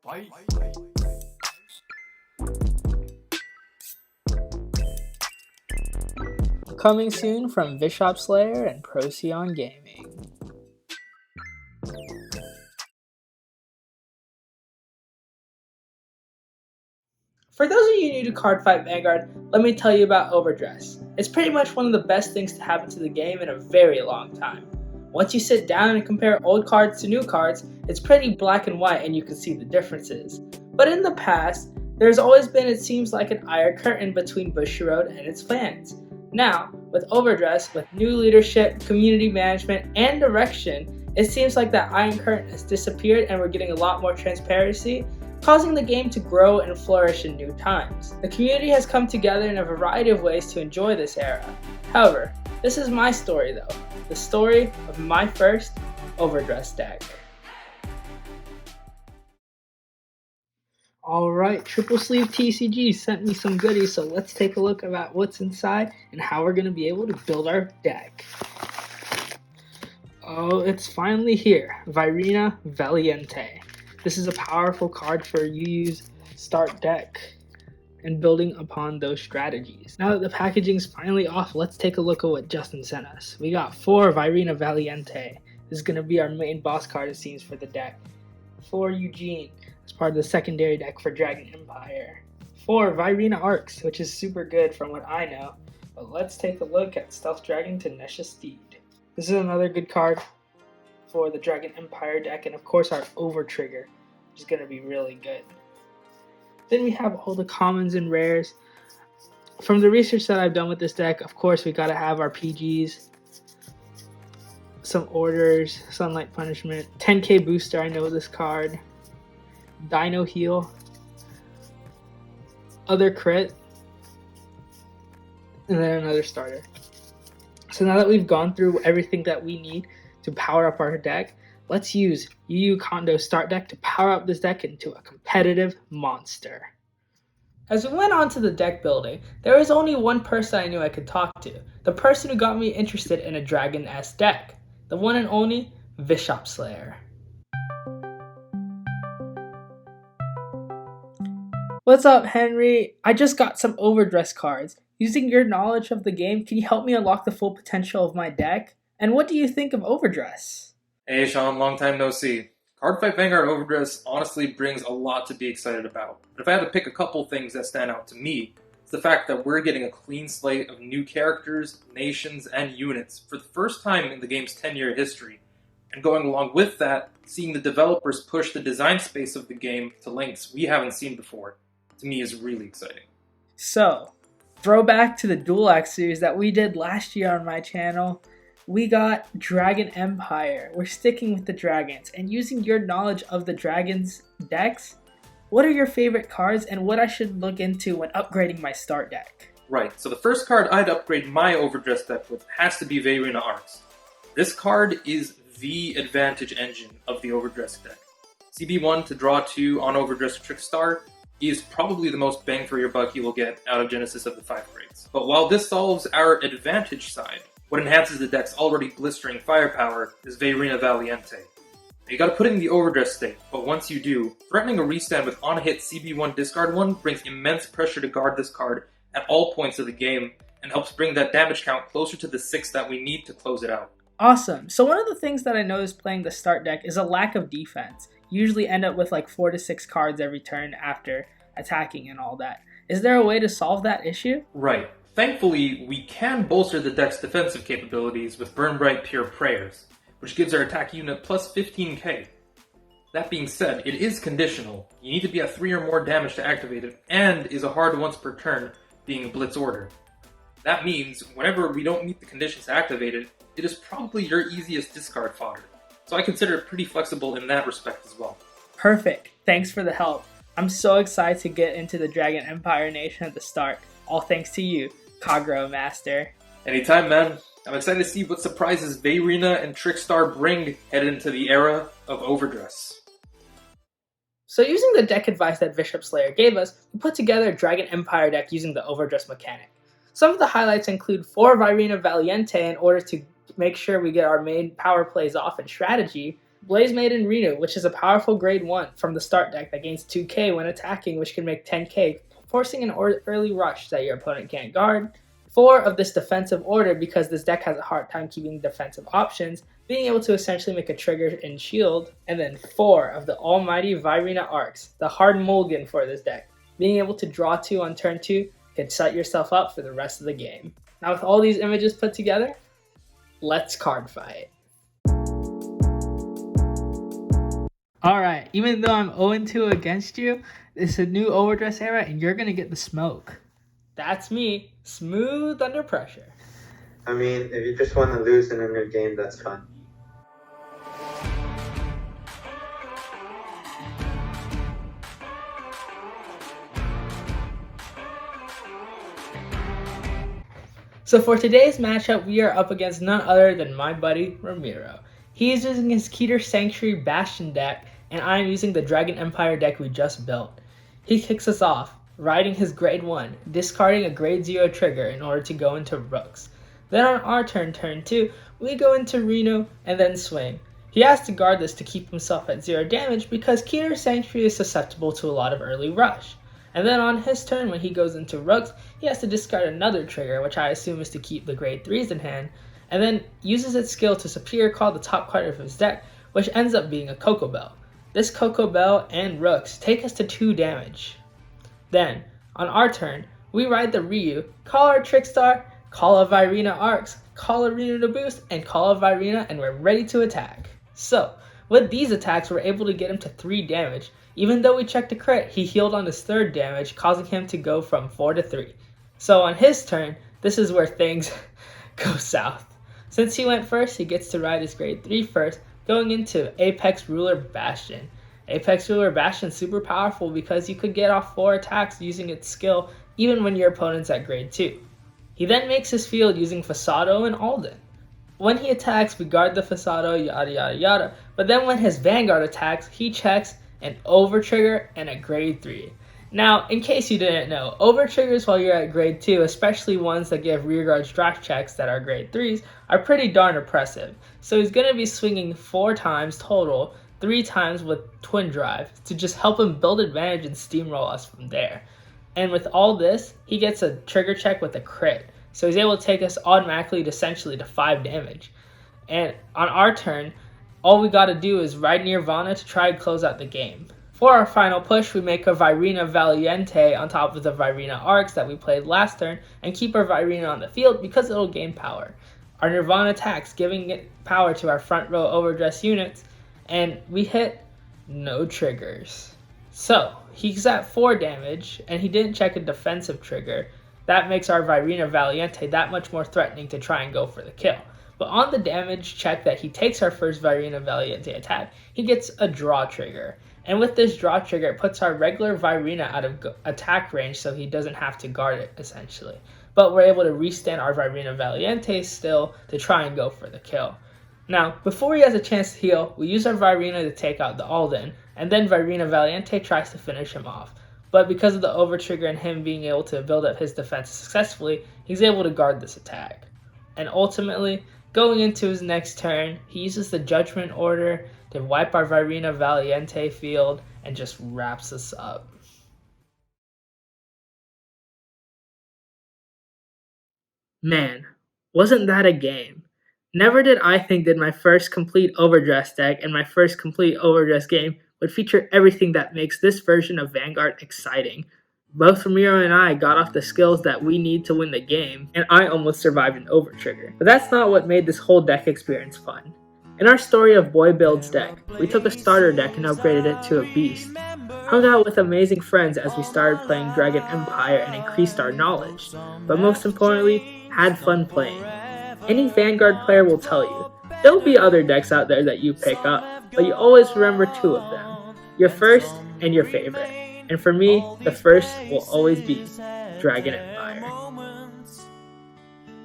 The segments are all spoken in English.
Fight. Coming soon from Bishop Slayer and Procyon Gaming. For those of you new to Cardfight Vanguard, let me tell you about Overdress. It's pretty much one of the best things to happen to the game in a very long time. Once you sit down and compare old cards to new cards, it's pretty black and white and you can see the differences. But in the past, there's always been, it seems like, an iron curtain between Bushiroad and its fans. Now, with Overdress, with new leadership, community management, and direction, it seems like that iron curtain has disappeared and we're getting a lot more transparency, causing the game to grow and flourish in new times. The community has come together in a variety of ways to enjoy this era. However, this is my story though, the story of my first Overdress deck. Alright, Triple Sleeve TCG sent me some goodies, so let's take a look at what's inside and how we're going to be able to build our deck. Oh, it's finally here, Vairina Valiente. This is a powerful card for you use start deck and building upon those strategies. Now that the packaging's finally off, let's take a look at what Justin sent us. We got 4 Vairina Valiente. This is going to be our main boss card, it seems, for the deck. 4 Eugene, as part of the secondary deck for Dragon Empire. 4 Vairina Arcs, which is super good from what I know. But let's take a look at Stealth Dragon to Nesha Steed. This is another good card for the Dragon Empire deck, and of course our Over Trigger, which is going to be really good. Then we have all the commons and rares. From the research that I've done with this deck, of course we got to have our PGs, some orders, Sunlight Punishment, 10k booster, I know this card, Dino Heal, other crit, and then another starter. So now that we've gone through everything that we need to power up our deck, let's use Yu Kondo start deck to power up this deck into a competitive monster. As we went on to the deck building, there was only one person I knew I could talk to. The person who got me interested in a Dragon-esque deck. The one and only Bishop Slayer. What's up, Henry? I just got some Overdress cards. Using your knowledge of the game, can you help me unlock the full potential of my deck? And what do you think of Overdress? Hey Sean, long time no see. Cardfight Vanguard Overdress honestly brings a lot to be excited about. But if I had to pick a couple things that stand out to me, it's the fact that we're getting a clean slate of new characters, nations, and units for the first time in the game's 10-year history. And going along with that, seeing the developers push the design space of the game to lengths we haven't seen before, to me is really exciting. So, throwback to the Dual Axe series that we did last year on my channel, we got Dragon Empire. We're sticking with the dragons, and using your knowledge of the dragons decks, what are your favorite cards and what I should look into when upgrading my start deck? Right, so the first card I'd upgrade my Overdress deck with has to be Vairina Arcs. This card is the advantage engine of the Overdress deck. CB1 to draw 2 on Overdress Trickstar is probably the most bang for your buck you will get out of Genesis of the 5 grades. But while this solves our advantage side, what enhances the deck's already blistering firepower is Vairina Valiente. You gotta put it in the Overdress state, but once you do, threatening a restand with on-hit CB1 discard 1 brings immense pressure to guard this card at all points of the game, and helps bring that damage count closer to the 6 that we need to close it out. Awesome. So one of the things that I noticed playing the start deck is a lack of defense. You usually end up with like 4 to 6 cards every turn after attacking and all that. Is there a way to solve that issue? Right. Thankfully, we can bolster the deck's defensive capabilities with Burn Bright Pure Prayers, which gives our attack unit plus 15k. That being said, it is conditional. You need to be at 3 or more damage to activate it, and is a hard once per turn, being a Blitz order. That means, whenever we don't meet the conditions to activate it, it is probably your easiest discard fodder. So I consider it pretty flexible in that respect as well. Perfect. Thanks for the help. I'm so excited to get into the Dragon Empire Nation at the start. All thanks to you, Kagro Master. Anytime, man. I'm excited to see what surprises Vairina and Trickstar bring headed into the era of Overdress. So using the deck advice that Bishop Slayer gave us, we put together a Dragon Empire deck using the Overdress mechanic. Some of the highlights include 4 Vairina Valiente in order to make sure we get our main power plays off in strategy, Blaze Maiden Renu, which is a powerful grade 1 from the start deck that gains 2k when attacking, which can make 10k, forcing an early rush that your opponent can't guard. 4 of this defensive order, because this deck has a hard time keeping defensive options, being able to essentially make a trigger in shield. And then 4 of the almighty Vairina Arcs, the hard mulligan for this deck. Being able to draw 2 on turn 2 can set yourself up for the rest of the game. Now with all these images put together, let's card fight. Alright, even though I'm 0-2 against you, it's a new Overdress era and you're gonna get the smoke. That's me, smooth under pressure. I mean, if you just want to lose in a new game, that's fine. So for today's matchup, we are up against none other than my buddy, Ramiro. He is using his Keter Sanctuary Bastion deck, and I am using the Dragon Empire deck we just built. He kicks us off, riding his grade 1, discarding a grade 0 trigger in order to go into Rooks. Then on our turn 2, we go into Reno and then swing. He has to guard this to keep himself at 0 damage because Keter Sanctuary is susceptible to a lot of early rush. And then on his turn, when he goes into Rooks, he has to discard another trigger, which I assume is to keep the grade 3s in hand, and then uses its skill to superior call the top card of his deck, which ends up being a Coco Bell. This Coco Bell and Rooks take us to 2 damage. Then, on our turn, we ride the Ryu, call our Trickstar, call a Vairina Arcs, call a Ryu to boost, and call a Vairina, and we're ready to attack. So, with these attacks, we're able to get him to 3 damage. Even though we checked a crit, he healed on his 3rd damage, causing him to go from 4 to 3. So on his turn, this is where things go south. Since he went first, he gets to ride his grade 3 first, going into Apex Ruler Bastion. Apex Ruler Bastion is super powerful because you could get off 4 attacks using its skill even when your opponent's at grade 2. He then makes his field using Fasado and Alden. When he attacks, we guard the Fasado, yada yada yada, but then when his Vanguard attacks, he checks an Overtrigger and a grade 3. Now, in case you didn't know, Overtriggers while you're at grade 2, especially ones that give rearguards draft checks that are grade 3s, are pretty darn oppressive. So he's going to be swinging 4 times total, 3 times with Twin Drive, to just help him build advantage and steamroll us from there. And with all this, he gets a trigger check with a crit, so he's able to take us automatically essentially to 5 damage. And on our turn, all we gotta do is ride Nirvana to try and close out the game. For our final push, we make a Vairina Valiente on top of the Vairina Arcs that we played last turn and keep our Vairina on the field because it'll gain power. Our Nirvana attacks, giving it power to our front row Overdress units, and we hit no triggers. So, he's at 4 damage, and he didn't check a defensive trigger. That makes our Vairina Valiente that much more threatening to try and go for the kill. But on the damage check that he takes our first Vairina Valiente attack, he gets a draw trigger. And with this draw trigger, it puts our regular Vairina out of attack range so he doesn't have to guard it, essentially. But we're able to restand our Vairina Valiente still to try and go for the kill. Now, before he has a chance to heal, we use our Vairina to take out the Alden, and then Vairina Valiente tries to finish him off. But because of the Overtrigger and him being able to build up his defense successfully, he's able to guard this attack. And ultimately, going into his next turn, he uses the Judgment Order to wipe our Vairina Valiente field and just wraps us up. Man, wasn't that a game? Never did I think that my first complete Overdress deck and my first complete Overdress game would feature everything that makes this version of Vanguard exciting. Both Ramiro and I got off the skills that we need to win the game, and I almost survived an Overtrigger. But that's not what made this whole deck experience fun. In our story of Boy Builds deck, we took a starter deck and upgraded it to a beast. Hung out with amazing friends as we started playing Dragon Empire and increased our knowledge, but most importantly, had fun playing. Any Vanguard player will tell you, there'll be other decks out there that you pick up, but you always remember 2 of them, your first and your favorite. And for me, the first will always be Dragon Empire.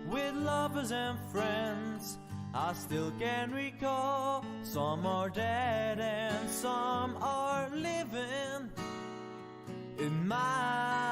With lovers and friends, I still can recall. Some are dead and some are living in my